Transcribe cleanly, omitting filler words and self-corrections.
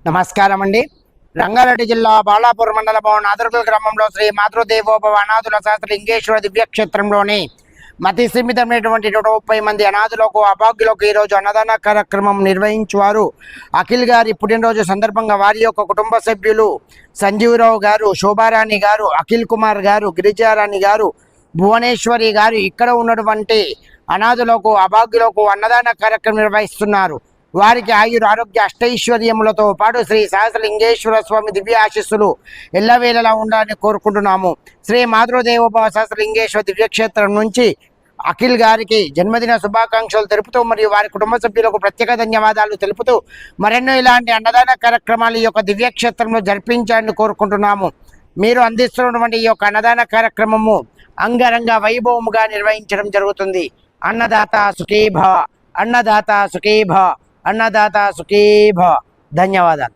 నమస్కారం అండి. రంగారెడ్డి జిల్లా బాలాపూర్ మండలం నాదర్గుల్ గ్రామంలో శ్రీ మాతృదేవోభవ అనాథుల శాస్త్ర లింగేశ్వర దివ్యక్షేత్రంలోని మతి సీమితమైనటువంటి 130 మంది అనాథులకు అభాగ్యులకు ఈరోజు అన్నదాన కార్యక్రమం నిర్వహించువారు. అఖిల్ గారి పుట్టినరోజు సందర్భంగా వారి యొక్క కుటుంబ సభ్యులు సంజీవరావు గారు, శోభారాణి గారు, అఖిల్ కుమార్ గారు, గిరిజారాణి గారు, భువనేశ్వరి గారు ఇక్కడ ఉన్నటువంటి అనాథులకు అభాగ్యులకు అన్నదాన కార్యక్రమం నిర్వహిస్తున్నారు. వారికి ఆయుర ఆరోగ్య అష్టైశ్వర్యములతో పాటు శ్రీ సహస్రలింగేశ్వర స్వామి దివ్య ఆశీస్సులు ఎల్లవేళలా ఉండాలని కోరుకుంటున్నాము. శ్రీ మాతృదేవోభవ సహస్రలింగేశ్వర దివ్యక్షేత్రం నుంచి అఖిల్ గారికి జన్మదిన శుభాకాంక్షలు తెలుపుతూ మరియు వారి కుటుంబ సభ్యులకు ప్రత్యేక ధన్యవాదాలు తెలుపుతూ మరెన్నో ఇలాంటి అన్నదాన కార్యక్రమాలు ఈ యొక్క దివ్యక్షేత్రంలో జరిపించాలని కోరుకుంటున్నాము. మీరు అందిస్తున్నటువంటి ఈ యొక్క అన్నదాన కార్యక్రమము అంగరంగ వైభవముగా నిర్వహించడం జరుగుతుంది. అన్నదాత సుఖీభవ, అన్నదాత సుఖీభవ, అన్నదాత సుఖీభవ. ధన్యవాదాలు.